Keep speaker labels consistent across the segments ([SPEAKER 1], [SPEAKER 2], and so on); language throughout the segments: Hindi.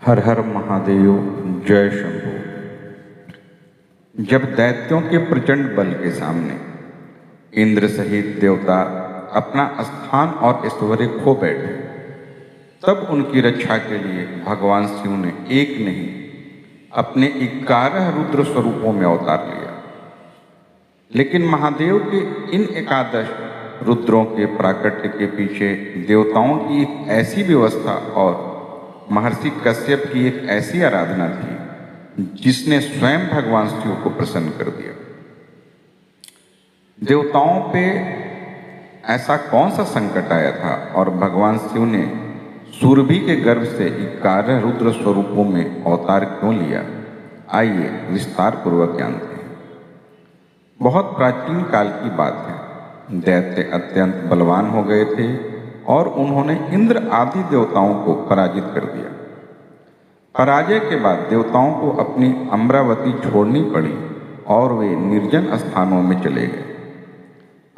[SPEAKER 1] हर हर महादेव, जय शंभू। जब दैत्यों के प्रचंड बल के सामने इंद्र सहित देवता अपना स्थान और ऐश्वर्य खो बैठे, तब उनकी रक्षा के लिए भगवान शिव ने एक नहीं अपने 11 रुद्र स्वरूपों में अवतार लिया। लेकिन महादेव के इन 11 रुद्रों के प्राकट्य के पीछे देवताओं की एक ऐसी व्यवस्था और महर्षि कश्यप की एक ऐसी आराधना थी जिसने स्वयं भगवान शिव को प्रसन्न कर दिया। देवताओं पे ऐसा कौन सा संकट आया था और भगवान शिव ने सुरभि के गर्भ से 11 रुद्र स्वरूपों में अवतार क्यों लिया? आइए विस्तार पूर्वक जानते हैं। बहुत प्राचीन काल की बात है। दैत्य अत्यंत बलवान हो गए थे और उन्होंने इंद्र आदि देवताओं को पराजित कर दिया। पराजय के बाद देवताओं को अपनी अमरावती छोड़नी पड़ी और वे निर्जन स्थानों में चले गए।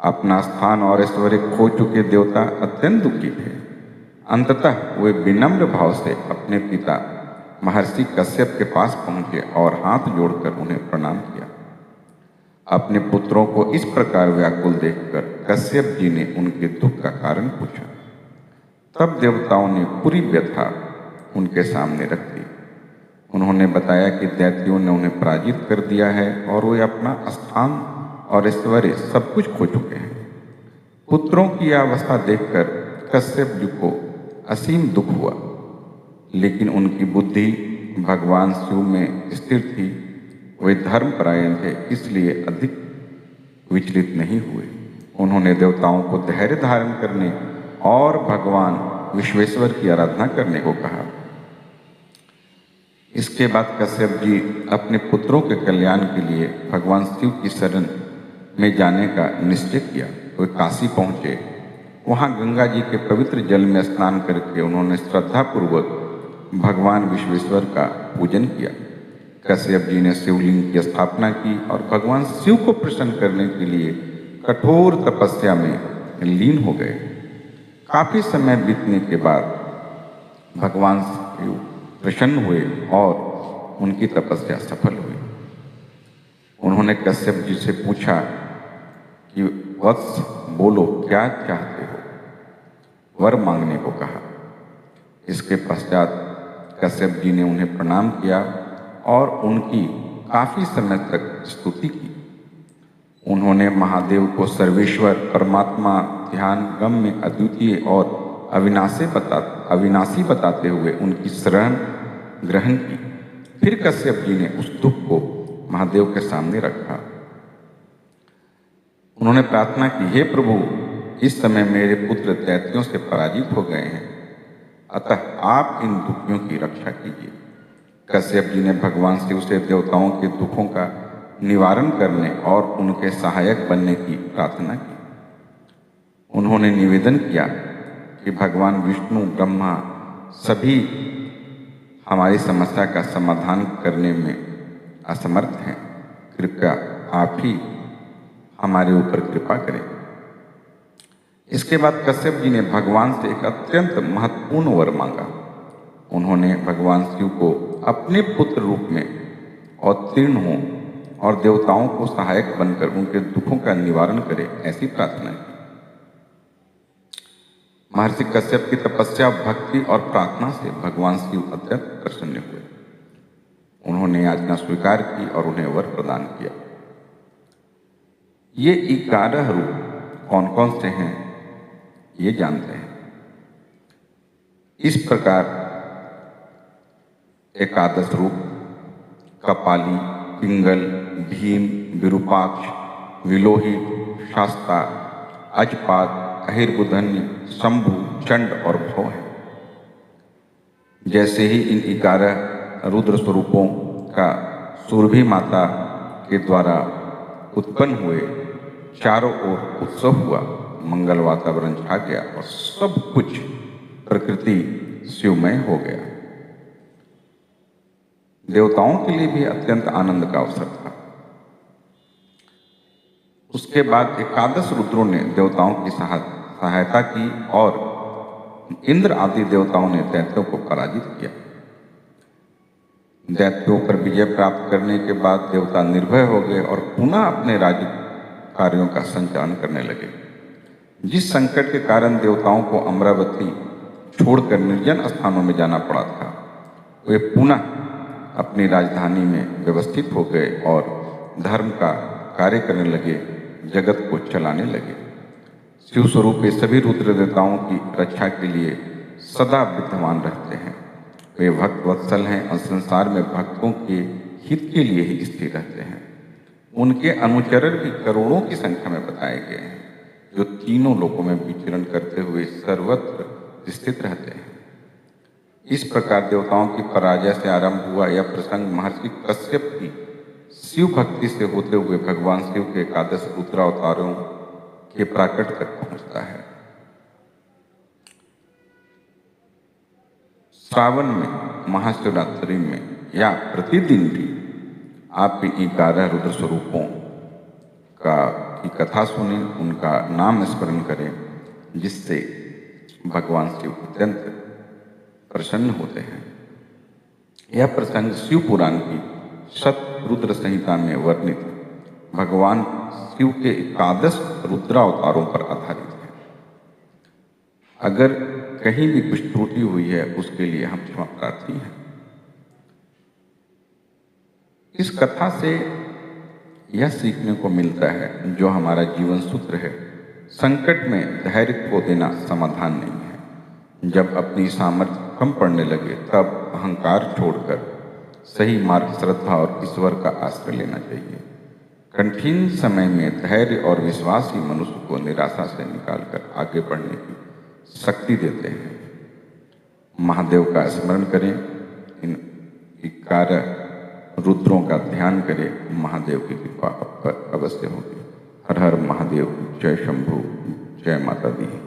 [SPEAKER 1] अपना स्थान और ऐश्वर्य खो चुके देवता अत्यंत दुखी थे। अंततः वे विनम्र भाव से अपने पिता महर्षि कश्यप के पास पहुंचे और हाथ जोड़कर उन्हें प्रणाम किया। अपने पुत्रों को इस प्रकार व्याकुल देखकर कश्यप जी ने उनके दुख का कारण पूछा। तब देवताओं ने पूरी व्यथा उनके सामने रख दी। उन्होंने बताया कि दैत्यों ने उन्हें पराजित कर दिया है और वे अपना स्थान और ऐश्वर्य सब कुछ खो चुके हैं। पुत्रों की अवस्था देखकर कश्यप जी को असीम दुख हुआ, लेकिन उनकी बुद्धि भगवान शिव में स्थिर थी। वे धर्मपरायण थे, इसलिए अधिक विचलित नहीं हुए। उन्होंने देवताओं को धैर्य धारण करने और भगवान विश्वेश्वर की आराधना करने को कहा। इसके बाद कश्यप जी अपने पुत्रों के कल्याण के लिए भगवान शिव की शरण में जाने का निश्चय किया। वे काशी पहुंचे। वहां गंगा जी के पवित्र जल में स्नान करके उन्होंने श्रद्धापूर्वक भगवान विश्वेश्वर का पूजन किया। कश्यप जी ने शिवलिंग की स्थापना की और भगवान शिव को प्रसन्न करने के लिए कठोर तपस्या में लीन हो गए। काफी समय बीतने के बाद भगवान शिव प्रसन्न हुए और उनकी तपस्या सफल हुई। उन्होंने कश्यप जी से पूछा कि वत्स, बोलो क्या चाहते हो? वर मांगने को कहा। इसके पश्चात कश्यप जी ने उन्हें प्रणाम किया और उनकी काफी समय तक स्तुति की। उन्होंने महादेव को सर्वेश्वर, परमात्मा, ध्यान गम्य, अद्वितीय और अविनाशी बताते हुए उनकी शरण ग्रहण की। फिर कश्यप जी ने उस दुख को महादेव के सामने रखा। उन्होंने प्रार्थना की, हे प्रभु, इस समय मेरे पुत्र दैत्यों से पराजित हो गए हैं, अतः आप इन दुखियों की रक्षा कीजिए। कश्यप जी ने भगवान शिव से देवताओं के दुखों का निवारण करने और उनके सहायक बनने की प्रार्थना की। उन्होंने निवेदन किया कि भगवान विष्णु, ब्रह्मा सभी हमारी समस्या का समाधान करने में असमर्थ हैं। कृपया आप ही हमारे ऊपर कृपा करें। इसके बाद कश्यप जी ने भगवान से एक अत्यंत महत्वपूर्ण वर मांगा। उन्होंने भगवान शिव को अपने पुत्र रूप में अवतीर्ण हों और देवताओं को सहायक बनकर उनके दुखों का निवारण करे, ऐसी प्रार्थना की। महर्षि कश्यप की तपस्या, भक्ति और प्रार्थना से भगवान शिव अत्यंत प्रसन्न हुए। उन्होंने याचना स्वीकार की और उन्हें वर प्रदान किया। ये 11 रूप कौन कौन से हैं, ये जानते हैं। इस प्रकार 11 रूप कपाली, पिंगल, भीम, विरूपाक्ष, विलोहित, शास्ता, अजपाद, अहिर्बुधन्य, शंभु, चंड और भव है। जैसे ही इन 11 रुद्र स्वरूपों का सुरभि माता के द्वारा उत्पन्न हुए, चारों ओर उत्सव हुआ, मंगल वातावरण छा गया और सब कुछ प्रकृति शिवमय हो गया। देवताओं के लिए भी अत्यंत आनंद का अवसर था। उसके बाद 11 रुद्रों ने देवताओं की सहायता की और इंद्र आदि देवताओं ने दैत्यों को पराजित किया। दैत्यों पर विजय प्राप्त करने के बाद देवता निर्भय हो गए और पुनः अपने राज्य कार्यों का संचालन करने लगे। जिस संकट के कारण देवताओं को अमरावती छोड़कर निर्जन स्थानों में जाना पड़ा था, वे पुनः अपनी राजधानी में व्यवस्थित हो गए और धर्म का कार्य करने लगे, जगत को चलाने लगे। शिव स्वरूप ये सभी रुद्र देवताओं की रक्षा के लिए सदा विद्यमान रहते हैं। वे भक्त वत्सल हैं और संसार में भक्तों के हित के लिए ही स्थिर रहते हैं। उनके अनुचरण भी करोड़ों की संख्या में बताए गए हैं, जो तीनों लोकों में विचरण करते हुए सर्वत्र स्थित रहते हैं। इस प्रकार देवताओं की पराजय से आरंभ हुआ यह प्रसंग महर्षि कश्यप की शिव भक्ति से होते हुए भगवान शिव के एकादश रुद्रावतारों के प्राकट तक पहुंचता है। श्रावण में महाशिवरात्रि में या प्रतिदिन भी आप इन 11 रुद्र स्वरूपों की कथा सुनें, उनका नाम स्मरण करें, जिससे भगवान शिव अत्यंत प्रसन्न होते हैं। यह प्रसंग शिव पुराण की शतरुद्र संहिता में वर्णित भगवान शिव के एकादश रुद्रावतारों पर आधारित है। अगर कहीं भी कुछ त्रुटि हुई है उसके लिए हम क्षमा प्रार्थी हैं। इस कथा से यह सीखने को मिलता है, जो हमारा जीवन सूत्र है, संकट में धैर्य खो देना समाधान नहीं है। जब अपनी सामर्थ्य कम पड़ने लगे तब अहंकार छोड़कर सही मार्ग, श्रद्धा और ईश्वर का आश्रय लेना चाहिए। कठिन समय में धैर्य और विश्वास ही मनुष्य को निराशा से निकालकर आगे बढ़ने की शक्ति देते हैं। महादेव का स्मरण करें, इन 11 रुद्रों का ध्यान करें, महादेव की कृपा अवश्य होगी। हर हर महादेव, जय शंभु, जय माता दी।